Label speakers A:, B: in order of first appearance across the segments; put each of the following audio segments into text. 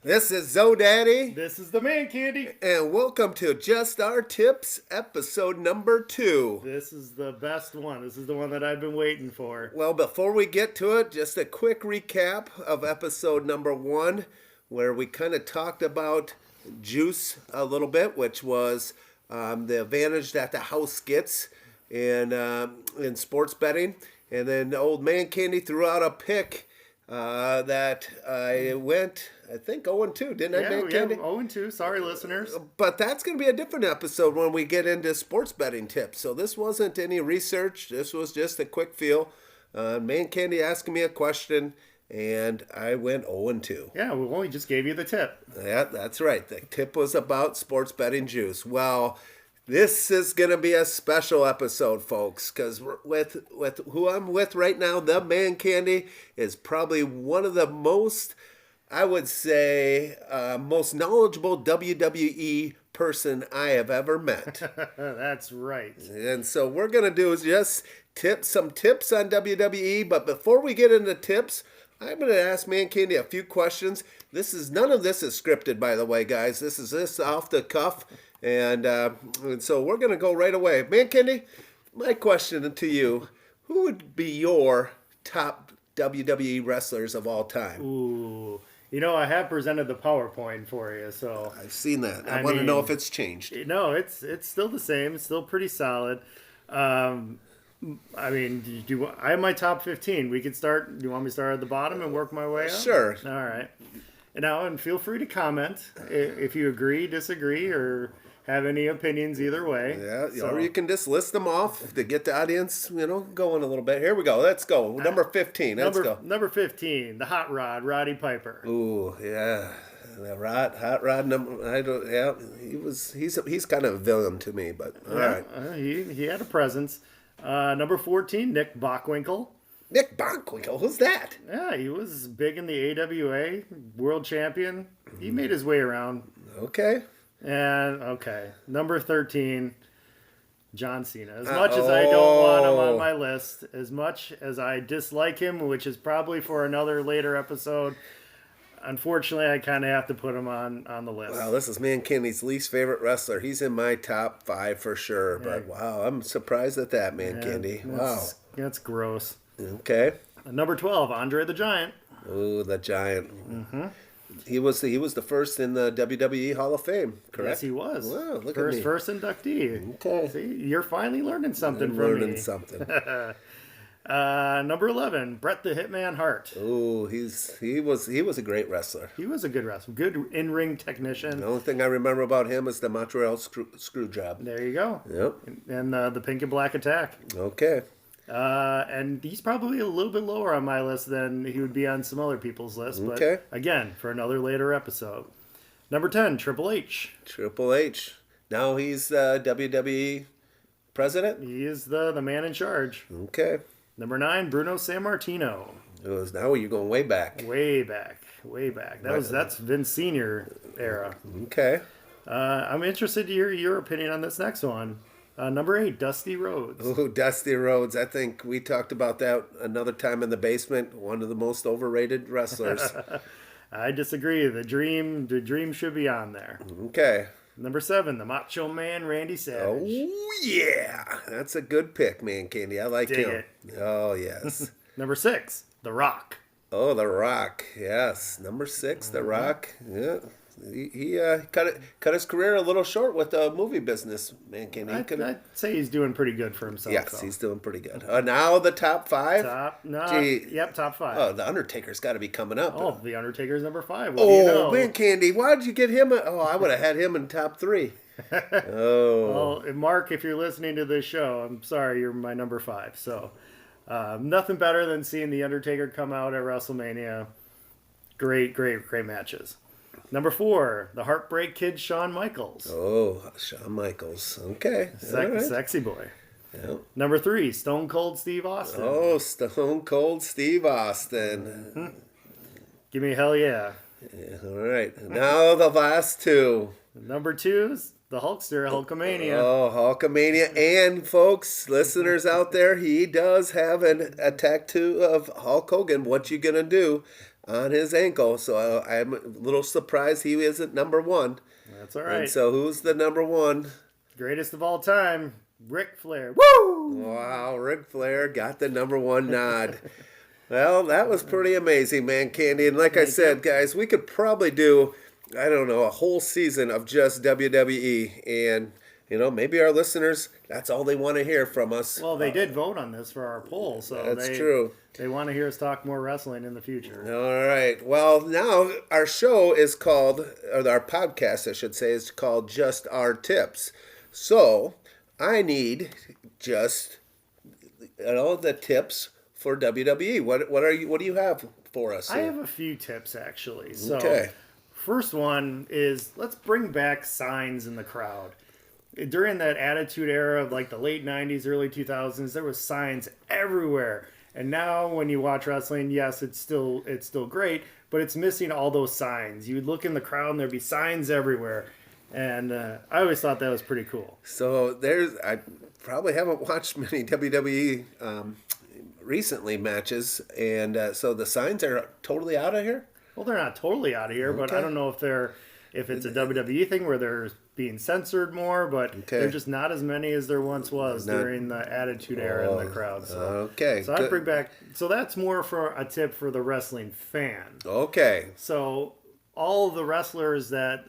A: This is Zodaddy,
B: This is the ManCandy.
A: and welcome to Just Our Tips, episode number 2.
B: This is the best one. This is the one that I've been waiting for.
A: Well, before we get to it, just a quick recap of episode number 1, where we kind of talked about juice a little bit, which was the advantage that the house gets in sports betting. And then old ManCandy threw out a pick that I went, I think 0-2, didn't I, ManCandy?
B: 0-2. Sorry, listeners.
A: But that's going to be a different episode when we get into sports betting tips. So this wasn't any research. This was just a quick feel. ManCandy asking me a question, and I went 0-2.
B: Yeah, we just gave you the tip.
A: Yeah, that's right. The tip was about sports betting juice. Well, this is going to be a special episode, folks, because with who I'm with right now, the ManCandy is probably one of the most, I would say, most knowledgeable WWE person I have ever met.
B: That's right.
A: And so we're going to do just some tips on WWE. But before we get into tips, I'm going to ask ManCandy a few questions. None of this is scripted, by the way, guys. This is off the cuff. And so we're going to go right away. ManCandy, my question to you, who would be your top WWE wrestlers of all time?
B: Ooh. I have presented the PowerPoint for you, so
A: I've seen that. I want to know if it's changed.
B: No, it's still the same. It's still pretty solid. I have my top 15. We could start. Do you want me to start at the bottom and work my way up?
A: Sure.
B: All right. And feel free to comment if you agree, disagree, or have any opinions either way.
A: Yeah, or you can just list them off to get the audience, going a little bit. Here we go. Let's go. Number 15. Let's go.
B: Number 15, the Hot Rod, Roddy Piper.
A: Ooh, yeah. The Hot Rod number. I don't. Yeah, he's kind of a villain to me, but all right.
B: He had a presence. Number 14, Nick Bockwinkel.
A: Nick Bockwinkel, who's that?
B: Yeah, he was big in the AWA, world champion. He made his way around.
A: Okay.
B: Number 13, John Cena. As much as I don't want him on my list, as much as I dislike him, which is probably for another later episode, unfortunately, I kind of have to put him on the list.
A: Wow, this is ManCandy's least favorite wrestler. He's in my top 5 for sure. Yeah. But wow, I'm surprised at that, ManCandy. Wow.
B: That's gross.
A: Okay.
B: Number 12, Andre the Giant.
A: Ooh, the Giant. Mm-hmm. He was the first in the WWE Hall of Fame, correct?
B: Yes, he was.
A: Wow, look at me.
B: First inductee.
A: Okay.
B: See, you're finally learning something from me.
A: Learning something.
B: Number 11, Bret the Hitman Hart.
A: Ooh, he was a great wrestler.
B: He was a good wrestler. Good in-ring technician.
A: The only thing I remember about him is the Montreal screw job.
B: There you go.
A: Yep.
B: And the Pink and Black Attack.
A: Okay.
B: And he's probably a little bit lower on my list than he would be on some other people's list.
A: Okay.
B: But again, for another later episode. Number 10, Triple H.
A: Triple H. Now he's WWE president?
B: He is the man in charge.
A: Okay.
B: Number 9, Bruno Sammartino.
A: Now you're going way back.
B: Way back. That's Vince Sr. era.
A: Okay.
B: I'm interested to hear your opinion on this next one. Number 8, Dusty Rhodes.
A: Ooh, Dusty Rhodes. I think we talked about that another time in the basement. One of the most overrated wrestlers.
B: I disagree. The dream should be on there.
A: Okay.
B: Number 7, the Macho Man, Randy Savage.
A: Oh, yeah. That's a good pick, ManCandy. I like
B: Dig
A: him.
B: it.
A: Oh, yes.
B: Number 6, The Rock.
A: Oh, The Rock. Yes. Number 6, The Rock. Yeah. He cut his career a little short with the movie business, ManCandy.
B: I'd say he's doing pretty good for himself.
A: Yes,
B: though.
A: he's doing pretty good. Now the top 5?
B: Top 5.
A: Oh, The Undertaker's got to be coming up.
B: Oh, The Undertaker's number 5.
A: What do you know? ManCandy, why did you get him? I would have had him in top 3. Oh.
B: Well, Mark, if you're listening to this show, I'm sorry, you're my number 5. So, nothing better than seeing The Undertaker come out at WrestleMania. Great matches. Number 4, the Heartbreak Kid, Shawn Michaels.
A: Oh, Shawn Michaels. Okay.
B: Sexy boy.
A: Yep.
B: Number 3, Stone Cold Steve Austin.
A: Oh, Stone Cold Steve Austin.
B: Mm-hmm. Give me hell yeah.
A: All right. Now the last 2.
B: Number 2, the Hulkster, Hulkamania.
A: Oh, Hulkamania. And, folks, listeners out there, he does have a tattoo of Hulk Hogan. What you going to do? on his ankle. So I'm a little surprised he isn't number one.
B: That's all
A: And
B: right.
A: so who's the number one?
B: Greatest of all time, Ric Flair. Woo!
A: Wow, Ric Flair got the number one nod. Well, that was pretty amazing, man, Candy. And like I said, guys, we could probably do, I don't know, a whole season of just WWE. And, maybe our listeners, that's all they want to hear from us.
B: Well, they did vote on this for our poll, so
A: That's true.
B: They want to hear us talk more wrestling in the future.
A: All right. Well, now our show is called, or our podcast, I should say, is called Just Our Tips. So I need just, the tips for WWE. What do you have for us?
B: I have a few tips, actually. So,
A: Okay.
B: First one is let's bring back signs in the crowd. During that Attitude Era of like the late 90s, early 2000s, there was signs everywhere. And now when you watch wrestling, yes, it's still great, but it's missing all those signs. You would look in the crowd and there'd be signs everywhere. And I always thought that was pretty cool.
A: So I probably haven't watched many WWE recently matches, and so the signs are totally out of here.
B: Well, they're not totally out of here, but I don't know if it's a WWE thing where they're being censored more, but they're just not as many as there once was during the Attitude Era in the crowd. So, so I'd bring back. So that's more for a tip for the wrestling fan.
A: Okay.
B: So all of the wrestlers that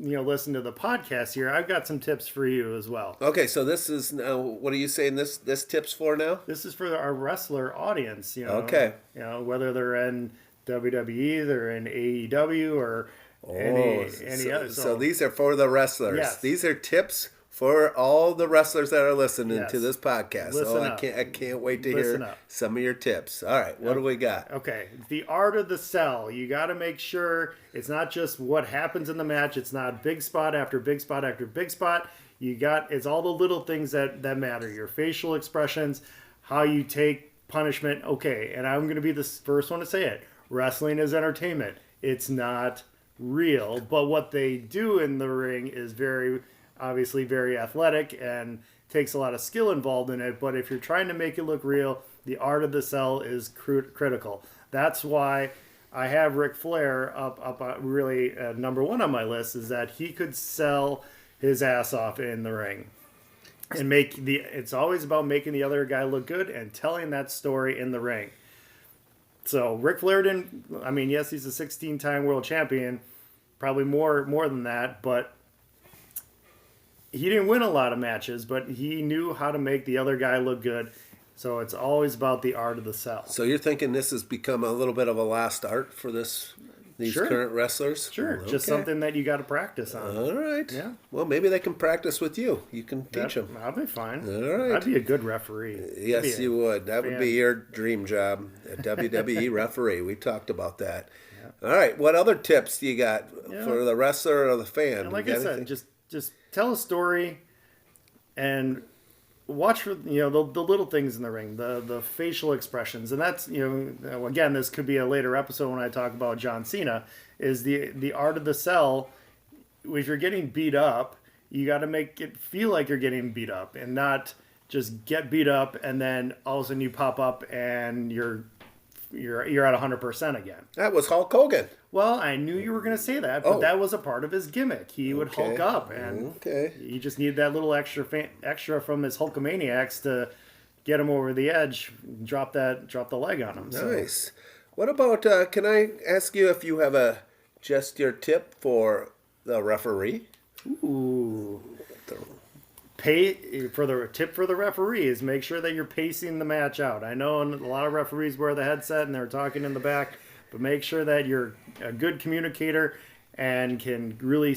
B: listen to the podcast here, I've got some tips for you as well.
A: Okay, so this is now. What are you saying? This tips for now?
B: This is for our wrestler audience.
A: Okay.
B: Whether they're in WWE, they're in AEW, or any other.
A: So these are for the wrestlers.
B: Yes.
A: These are tips for all the wrestlers that are listening to this podcast.
B: Listen
A: I
B: up.
A: can't wait to
B: Listen
A: hear
B: up.
A: some of your tips. All right, what do we got?
B: Okay, the art of the sell. You got to make sure it's not just what happens in the match. It's not big spot after big spot after big spot. It's all the little things that matter. Your facial expressions, how you take punishment. Okay, and I'm going to be the first one to say it. Wrestling is entertainment. It's not real, but what they do in the ring is obviously very athletic and takes a lot of skill involved in it. But if you're trying to make it look real, the art of the sell is critical. That's why I have Ric Flair up really number one on my list, is that he could sell his ass off in the ring. And it's always about making the other guy look good and telling that story in the ring. So Ric Flair yes, he's a 16-time world champion, probably more than that, but he didn't win a lot of matches, but he knew how to make the other guy look good. So it's always about the art of the sell.
A: So you're thinking this has become a little bit of a lost art for these current wrestlers?
B: Sure, just something that you got to practice on.
A: All right.
B: Yeah.
A: Well, maybe they can practice with you. You can teach them.
B: I'll be fine.
A: All right.
B: I'd be a good referee.
A: Yes, you would. That would be your dream job, a WWE referee. We talked about that. Yeah. All right. What other tips do you got for the wrestler or the fan?
B: And like I said, just tell a story and watch for the little things in the ring, the facial expressions, and that's again, this could be a later episode when I talk about John Cena. Is the art of the sell. If you're getting beat up, you got to make it feel like you're getting beat up, and not just get beat up and then all of a sudden you pop up and you're at 100% again.
A: That was Hulk Hogan.
B: Well, I knew you were going to say that, but that was a part of his gimmick. He would Hulk up, and he just needed that little extra from his Hulkamaniacs to get him over the edge, drop the leg on him.
A: Nice. So. What about? Can I ask you if you have just your tip for the referee?
B: Ooh. Tip for the referee is make sure that you're pacing the match out. I know a lot of referees wear the headset and they're talking in the back, but make sure that you're a good communicator and can really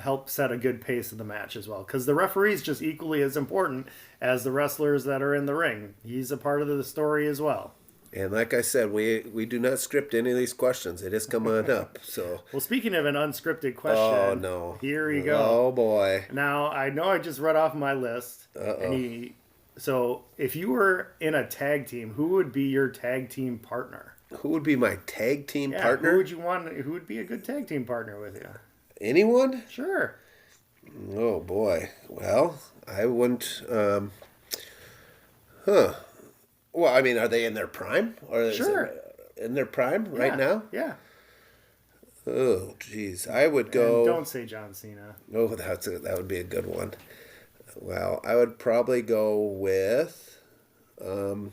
B: help set a good pace of the match as well. Because the referee is just equally as important as the wrestlers that are in the ring. He's a part of the story as well.
A: And like I said, we do not script any of these questions. It is coming up. So.
B: Well, speaking of an unscripted question, here you go.
A: Oh boy!
B: Now I know I just read off my list. So if you were in a tag team, who would be your tag team partner?
A: Who would be my tag team partner?
B: Who would you want? Who would be a good tag team partner with you?
A: Anyone?
B: Sure.
A: Oh boy. Well, I wouldn't. Well, I mean, are they in their prime? Or
B: sure.
A: in their prime right now?
B: Yeah.
A: Oh, geez. I would
B: And
A: go.
B: don't say John Cena.
A: Oh, that would be a good one. Well, I would probably go with. I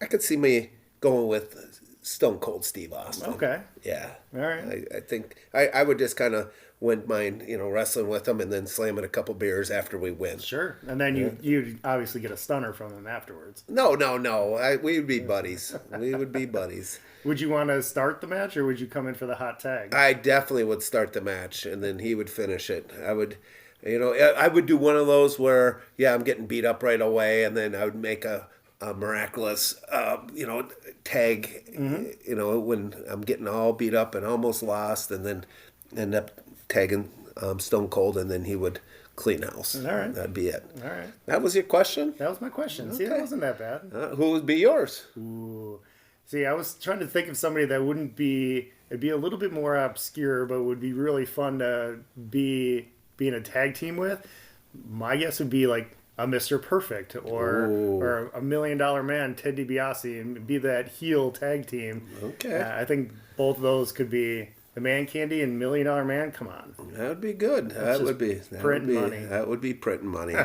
A: could see me going with Stone Cold Steve Austin.
B: Okay.
A: Yeah.
B: All right.
A: I think I would just kind of wouldn't mind, wrestling with him and then slamming a couple beers after we win.
B: Sure. And then you obviously get a stunner from him afterwards.
A: No. We would be buddies. We would be buddies.
B: Would you want to start the match, or would you come in for the hot tag?
A: I definitely would start the match, and then he would finish it. I would do one of those where, I'm getting beat up right away, and then I would make a miraculous, tag, when I'm getting all beat up and almost lost, and then end up tagging Stone Cold, and then he would clean house.
B: All right.
A: That'd be it.
B: All right.
A: That was your question?
B: That was my question. See, that wasn't that bad.
A: Who would be yours?
B: Ooh. See, I was trying to think of somebody that wouldn't be... It'd be a little bit more obscure, but would be really fun to be in a tag team with. My guess would be like a Mr. Perfect or a $1 Million Man, Ted DiBiase, and be that heel tag team.
A: Okay.
B: I think both of those could be the ManCandy and $1 Million Man. Come on.
A: That would be good. That would be
B: money.
A: That would be printing money.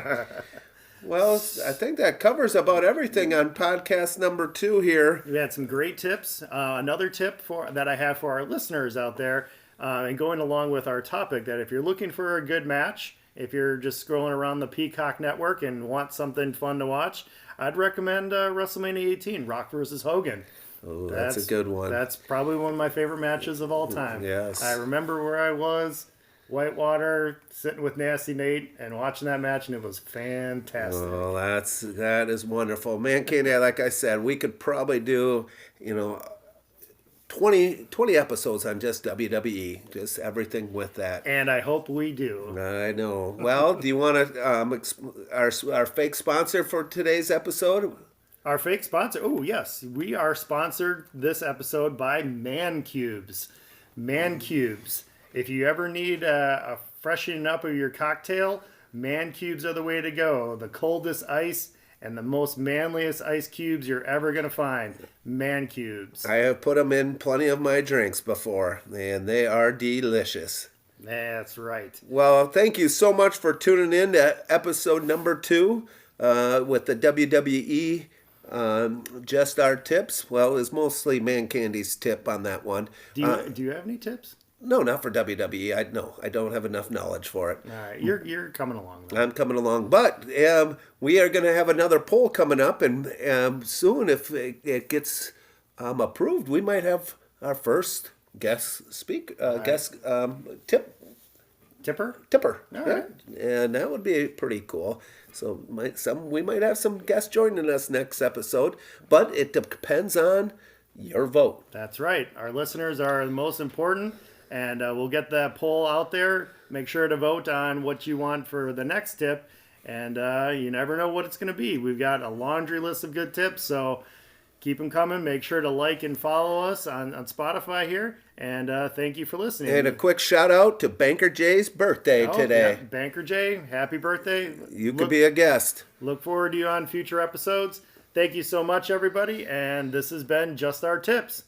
A: Well, I think that covers about everything on podcast number 2 here.
B: We had some great tips. Another tip that I have for our listeners out there, and going along with our topic, that if you're looking for a good match, if you're just scrolling around the Peacock Network and want something fun to watch, I'd recommend WrestleMania 18, Rock versus Hogan.
A: Oh, that's a good one.
B: That's probably one of my favorite matches of all time.
A: Yes.
B: I remember where I was, Whitewater, sitting with Nasty Nate and watching that match, and it was fantastic.
A: Oh, that is wonderful. ManCandy, like I said, we could probably do, 20 episodes on just WWE, just everything with that.
B: And I hope we do.
A: I know. Well, do you want to our fake sponsor for today's episode?
B: Our fake sponsor. Oh, yes. We are sponsored this episode by ManCubes. ManCubes. If you ever need a freshening up of your cocktail, ManCubes are the way to go. The coldest ice and the most manliest ice cubes you're ever going to find. ManCubes.
A: I have put them in plenty of my drinks before, and they are delicious.
B: That's right.
A: Well, thank you so much for tuning in to episode number 2 with the WWE Just Our Tips. Well, it's mostly ManCandy's tip on that one.
B: Do you have any tips?
A: No, not for WWE. I don't have enough knowledge for it.
B: All right, you're coming along. Though.
A: I'm coming along, but we are going to have another poll coming up, and soon, if it gets approved, we might have our first guest tipper.
B: All right.
A: And that would be pretty cool. So we might have some guests joining us next episode, but it depends on your vote.
B: That's right. Our listeners are the most important. And we'll get that poll out there. Make sure to vote on what you want for the next tip. And you never know what it's going to be. We've got a laundry list of good tips. So keep them coming. Make sure to like and follow us on Spotify here. And thank you for listening.
A: And a quick shout out to Banker Jay's birthday today.
B: Yeah. Banker Jay, happy birthday.
A: You could be a guest.
B: Look forward to you on future episodes. Thank you so much, everybody. And this has been Just Our Tips.